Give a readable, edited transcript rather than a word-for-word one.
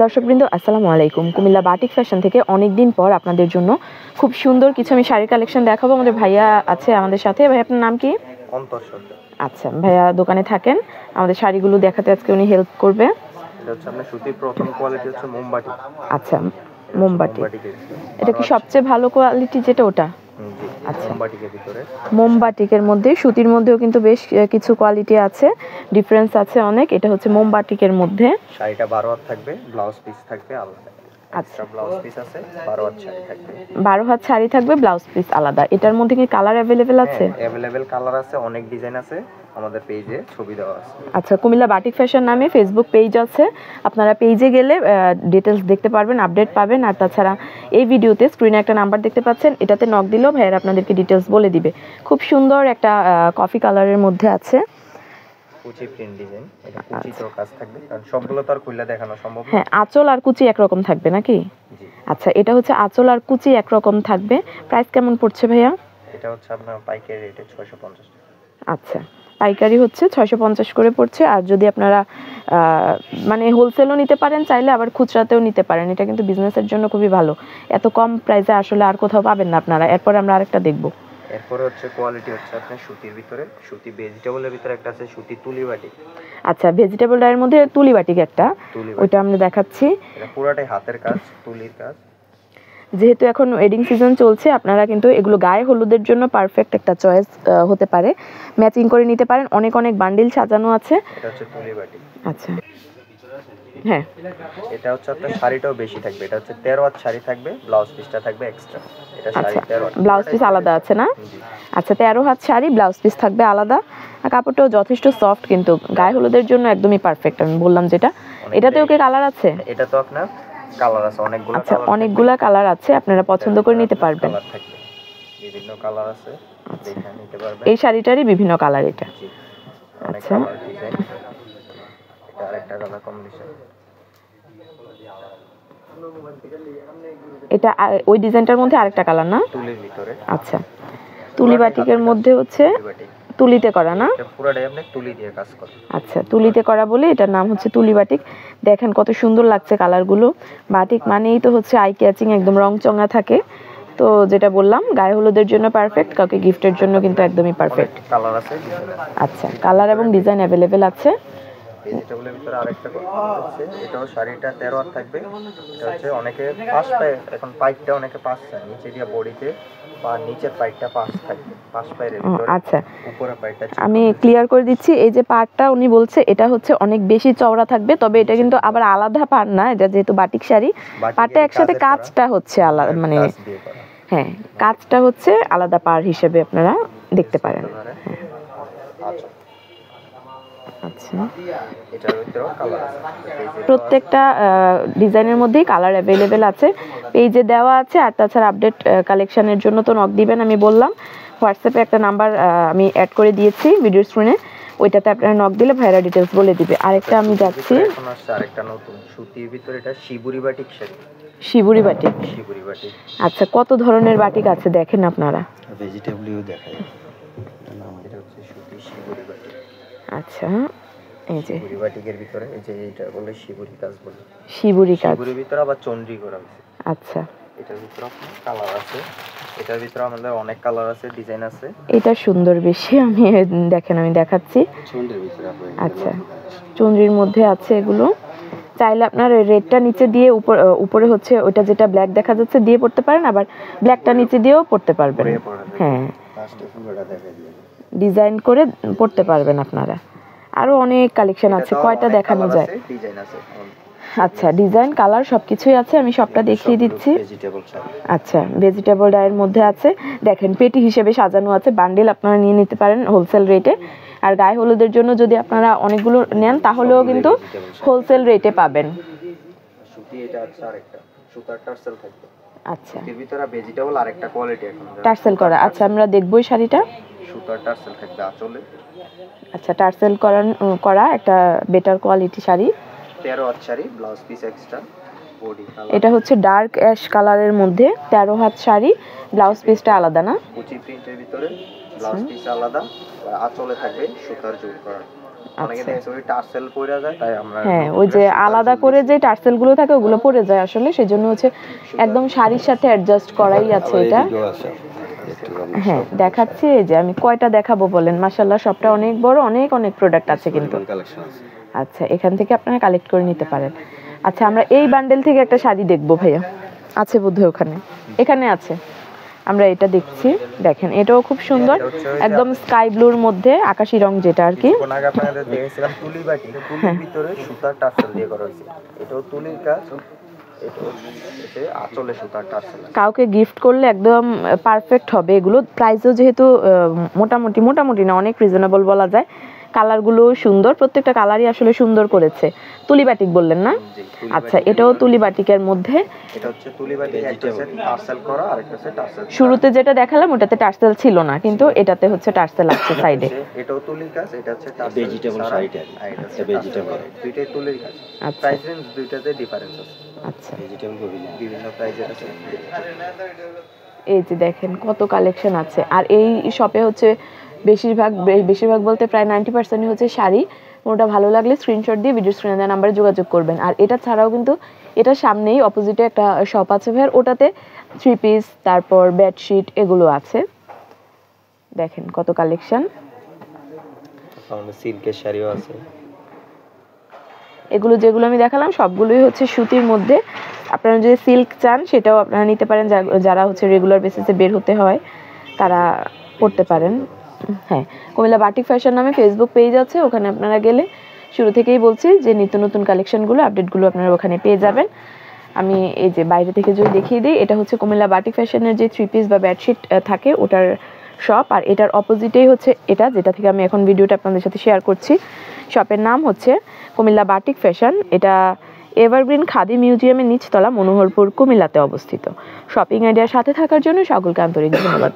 দর্শকবৃন্দ আসসালামু আলাইকুম। কুমিল্লা বাটিক ফ্যাশন থেকে অনেক দিন পর আপনাদের জন্য খুব সুন্দর কিছু আমি শাড়ির কালেকশন দেখাবো। আমাদের ভাইয়া আছে আমাদের সাথে। ভাই আপনার নাম কি? অন্তর সরকার। আচ্ছা, ভাইয়া দোকানে থাকেন, আমাদের শাড়িগুলো দেখাতে আজকে উনি হেল্প করবে। এটা হচ্ছে আপনার সুতির প্রথম কোয়ালিটি হচ্ছে মোমবাটি। আচ্ছা, মোমবাটি। এটা কি আচ্ছা। সবচেয়ে ভালো কোয়ালিটি যেটা ওটা? জি, আচ্ছা, মোমবাটিকের ভিতরে। মোমবাটিকের মধ্যে সুতির মধ্যেও কিন্তু বেশ কিছু কোয়ালিটি আছে, ডিফারেন্স আছে অনেক। এটা হচ্ছে মোমবাটিকের মধ্যে। শাড়িটা 12 হাত থাকবে, ব্লাউজ পিস থাকবে আলাদা। আচ্ছা, ব্লাউজ পিস আছে, 12 হাত শাড়ি থাকবে। 12 হাত শাড়ি থাকবে, ব্লাউজ পিস আলাদা। এটার মধ্যে কি কালার অ্যাভেলেবেল আছে? অ্যাভেলেবেল কালার আছে, অনেক ডিজাইন আছে, আমাদের পেজে ছবি দেওয়া আছে। আচ্ছা, কুমিল্লা বাটিক ফ্যাশন নামে ফেসবুক পেজ আছে, আপনারা পেজে গেলে ডিটেলস দেখতে পারবেন, আপডেট পাবেন। আর তাছাড়া এই ভিডিওতে স্ক্রিনে একটা নাম্বার দেখতে পাচ্ছেন, এটাতে নক দিলেও ভাইয়ের আপনাদেরকে ডিটেলস বলে দিবে। খুব সুন্দর একটা কফি কালারের মধ্যে আছে, কুচি প্রিন্ট ডিজাইন। এটা কুচিতেও কাজ থাকবে, কারণ সবগুলো তো আর খুলে দেখানো সম্ভব না। হ্যাঁ, আঁচল আর কুচি একরকম থাকবে নাকি? জি। আচ্ছা, এটা হচ্ছে আঁচল আর কুচি একরকম থাকবে। প্রাইস কেমন পড়ছে ভাইয়া? এটা হচ্ছে আপনার পাইকারি রেটে 650 টাকা। আচ্ছা, পাইকারি হচ্ছে 650 করে পড়ছে। আর যদি আপনারা মানে হোলসেলও নিতে পারেন চাইলে, আবার খুচরাতেও নিতে পারেন। এটা কিন্তু বিজনেসের জন্য খুবই ভালো। এত কম প্রাইসে আসলে আর কোথাও পাবেন না আপনারা। এরপর আমরা আরেকটা দেখব। এরপরে হচ্ছে কোয়ালিটি হচ্ছে আপনার সুতির ভিতরে, সুতি ভেজিটেবলের ভিতরে একটা আছে সুতি তুলি বাটিক। আচ্ছা, ভেজিটেবল ডায়ের মধ্যে তুলি বাটিক একটা, ওইটা আমরা দেখাচ্ছি। এটা পুরোটাই হাতের কাজ, তুলির কাজ। যেহেতু এখন ওয়েডিং সিজন চলছে, আপনারা কিন্তু এগুলো গায়ে হলুদের জন্য পারফেক্ট একটা চয়েস হতে পারে। ম্যাচিং করে নিতে পারেন। অনেক অনেক বান্ডিল সাজানো আছে। এটা হচ্ছে তুলি বাটিক। আচ্ছা, হ্যাঁ, এটা হচ্ছে আপনার শাড়িটাও বেশি থাকবে। এটা হচ্ছে 13 হাত শাড়ি থাকবে, ব্লাউজ পিসটা থাকবে এক্সট্রা। এটা শাড়ি 13 হাত, ব্লাউজ পিস আলাদা আছে না? আচ্ছা, 13 হাত শাড়ি, ব্লাউজ পিস থাকবে আলাদা। আর কাপড়টাও যথেষ্ট সফট, কিন্তু গায়ে হলুদের জন্য একদমই পারফেক্ট। আমি বললাম যেটা, এটাতেও কি কালার আছে? এটা তো আপনার কালার আছে অনেকগুলো। আচ্ছা, অনেকগুলা কালার আছে, আপনারা পছন্দ করে নিতে পারবেন। কালার থাকবে, বিভিন্ন কালার আছে, দেখে নিতে পারবেন। এই শাড়িটারই বিভিন্ন কালার এটা। আচ্ছা, ডিজাইন। এটা আরেকটা কালার কম্বিনেশন। এটা ওই ডিজাইনটার মধ্যে আরেকটা কালার না? তুলির ভিতরে। আচ্ছা, তুলি বাটিকের মধ্যে হচ্ছে তুলিতে করা না? এটা পুরোটাই আপনি তুলি দিয়ে কাজ করে। আচ্ছা, তুলিতে করা বলে এটার নাম হচ্ছে তুলি বাটিক। দেখেন কত সুন্দর লাগছে কালারগুলো। বাটিক মানেই তো হচ্ছে আই ক্যাচিং, একদম রংচঙা থাকে। তো যেটা বললাম, গায়ে হলুদের জন্য পারফেক্ট, কাউকে গিফটের জন্য কিন্তু একদমই পারফেক্ট। কালার আছে। আচ্ছা, কালার এবং ডিজাইন অ্যাভেলেবেল আছে। ভেজিটেবলের ভিতরে আরেকটা আছে, এটাও শাড়িটা 13 হাত থাকবে। এটা হচ্ছে অনেকে পাঁচ পায়ে, এখন পাইপটা অনেকে পাঁচ চায়, নিচে দিয়ে বডিতে বা নিচের পাইপটা পাঁচ থাকবে, পাঁচ পায়ের ভিতরে। আচ্ছা, উপরে পাইপটা আমি ক্লিয়ার করে দিচ্ছি। এই যে পাড়টা উনি বলছে, এটা হচ্ছে অনেক বেশি চওড়া থাকবে, তবে এটা কিন্তু আবার আলাদা পাড় না। এটা যেহেতু বাটিক শাড়ি, পাড়টা একসাথে কাজটা হচ্ছে আলাদা, মানে হ্যাঁ, কাজটা হচ্ছে আলাদা পাড় হিসেবে আপনারা দেখতে পারেন। আচ্ছা, প্রত্যেকটা ডিজাইনের মধ্যেই কালার অ্যাভেলেবেল আছে, পেজে দেওয়া আছে। আর তাছাড়া আপডেট কালেকশনের জন্য তো নক দিবেন। আমি বললাম হোয়াটসঅ্যাপে একটা নাম্বার আমি অ্যাড করে দিয়েছি ভিডিও স্ক্রিনে, ওইটাতে আপনারা নক দিলে ভাইরা ডিটেলস বলে দিবে। আরেকটা আমি যাচ্ছি, আরেকটা নতুন সুতির ভিতরে, এটা shibori batik sari. Shibori batik. Shibori batik. আচ্ছা, কত ধরনের বাটিক আছে দেখেন আপনারা। ভেজিটেবলও দেখায়। এটা হচ্ছে সুতি শিবুরি বাটিক। আচ্ছা, এই যে শিবুরি বাটিকের ভিতরে, এই যে এটা বলে শিবুরি কাজ বলে। শিবুরি কাজ। শিবুরির ভিতরে আবার চন্দ্রি করা আছে। আচ্ছা, এটার ভিতরে কালার আছে। এটার ভিতরে আমাদের অনেক কালার আছে, ডিজাইন আছে। এটা সুন্দর বেশি, আমি দেখেন আমি দেখাচ্ছি। চন্দ্রির ভিতরে আপনাদের, আচ্ছা, চন্দ্রির মধ্যে আছে এগুলো। চাইলে আপনার রেডটা নিচে দিয়ে উপরে হচ্ছে ওইটা যেটা ব্ল্যাক দেখা যাচ্ছে দিয়ে পড়তে পারেন, আবার ব্ল্যাকটা নিচে দিয়েও পড়তে পারবেন। হ্যাঁ, ডিজাইন করে পড়তে পারবেন আপনারা। আরো অনেক কালেকশন আছে, কয়টা দেখানো যায়। আচ্ছা, ডিজাইন কালার সবকিছুই আছে, আমি সবটা দেখিয়ে দিচ্ছি। আচ্ছা, ভেজিটেবল ডায়ের মধ্যে আছে, দেখেন পেটি হিসেবে সাজানো আছে, বান্ডেল আপনারা নিয়ে নিতে পারেন হোলসেল রেটে। আর গায়ে হলুদের জন্য যদি আপনারা অনেকগুলো নেন তাহলেও কিন্তু হোলসেল রেটে পাবেন। সুতি এটা আছে আরেকটা, সুতার টার্সেল থাকবে। আচ্ছা, এর ভিতরে ভেজিটেবল আরেকটা কোয়ালিটি এখন টার্সেল করা। আচ্ছা, আমরা দেখব এই শাড়িটা। সুতার টার্সেল থাকবে আঁচলে। আচ্ছা, টার্সেল করা একটা বেটার কোয়ালিটি শাড়ি। 13 হাত sari, blouse piece extra, body colour. এটা হচ্ছে ডার্ক অ্যাশ কালারের মধ্যে 13 হাত শাড়ি, ব্লাউজ পিসটা আলাদা না? কুচি প্রিন্টের ভিতরে, ব্লাউজ পিস আলাদা, আর আঁচলে থাকবে সুতার জোর করা। অনেকে দেখেছে ওই টার্সেল পড়ে যায়, তাই আমরা হ্যাঁ ওই যে আলাদা করে যে টার্সেল গুলো থাকে ওগুলো পড়ে যায় আসলে, সেজন্য হচ্ছে একদম শাড়ির সাথে অ্যাডজাস্ট করাই আছে এটা। হ্যাঁ দেখাচ্ছি, এই যে আমি কয়টা দেখাবো বলেন, মাশাআল্লাহ সবটা অনেক বড়, অনেক অনেক প্রোডাক্ট আছে কিন্তু। আচ্ছা এখান থেকে আপনারা কালেক্ট করে নিতে পারেন। আচ্ছা আমরা এই বান্ডেল থেকে একটা শাড়ি দেখবো ভাইয়া, আছে বোধহয় ওখানে, এখানে আছে, আমরা এটা দেখছি। দেখেন এটাও খুব সুন্দর, একদম স্কাই ব্লুর মধ্যে আকাশি রং যেটা আর কি। কোন আগে আপনাদের দেখেছিলাম তুলি বাটি, তুলির ভিতরে সুতার টার্সেল দিয়ে করা হয়েছে, এটাও তুলির কাজ, এটাও আঁচলে সুতার টার্সেল। কাউকে গিফট করলে একদম পারফেক্ট হবে এগুলো। প্রাইসও যেহেতু মোটামুটি না, অনেক রিজনেবল বলা যায়। কালারগুলো সুন্দর, প্রত্যেকটা কালারই আসলে সুন্দর করেছে। তুলি বাটিক বললেন না? আচ্ছা এটাও তুলি বাটিকের মধ্যে। এটা হচ্ছে তুলি বাটিক, একটা সেট টার্সেল করা আর একটা সেট টার্সেল। শুরুতে যেটা দেখালাম ওটাতে টার্সেল ছিল না, কিন্তু এটাতে হচ্ছে টার্সেল আছে সাইডে। এটাও তুলির কাজ, এটা হচ্ছে ভেজিটেবল শাড়িটা, এটা ভেজিটেবল, দুইটাই তুলির কাজ। আচ্ছা প্রাইস রেঞ্জ দুইটাতে ডিফারেন্স আছে। আচ্ছা ভেজিটেবল বিভিন্ন প্রাইজের আছে। এই যে দেখেন কত কালেকশন আছে। আর এই শপে হচ্ছে বেশিরভাগ বলতে প্রায় 90% হচ্ছে শাড়ি। ওটা ভালো লাগলে স্ক্রিনশট দিয়ে ভিডিও স্ক্রিনে দেওয়া নাম্বারে যোগাযোগ করবেন। আর এটা ছাড়াও কিন্তু এটার সামনেই অপোজিটে একটা শপ আছে ভাইয়ার, ওটাতে 3 পিস তারপর বেডশিট এগুলো আছে। দেখেন কত কালেকশন। আমাদের সিল্কের শাড়িও আছে। এগুলো যেগুলো আমি দেখালাম সবগুলোই হচ্ছে সুতির মধ্যে। আপনারা যদি সিল্ক চান সেটাও আপনারা নিতে পারেন, যারা হচ্ছে রেগুলার বেসিসে বের হতে হয় তারা পড়তে পারেন। হ্যাঁ কুমিল্লা বাটিক ফ্যাশন নামে ফেসবুক পেজ আছে, ওখানে আপনারা গেলে শুরু থেকেই বলছি যে নিত্য নতুন কালেকশনগুলো আপডেটগুলো আপনারা ওখানে পেয়ে যাবেন। আমি এই যে বাইরে থেকে যদি দেখিয়ে দিই, এটা হচ্ছে কুমিল্লা বাটিক ফ্যাশনের যে 3 পিস বা বেডশিট থাকে ওটার শপ। আর এটার অপোজিটেই হচ্ছে এটা, যেটা থেকে আমি এখন ভিডিওটা আপনাদের সাথে শেয়ার করছি। শপের নাম হচ্ছে কুমিল্লা বাটিক ফ্যাশন। এটা এভারগ্রিন খাদি মিউজিয়ামের নিচতলা, মনোহরপুর, কুমিল্লাতে অবস্থিত। শপিং আইডিয়ার সাথে থাকার জন্য সকলকে আন্তরিক ধন্যবাদ।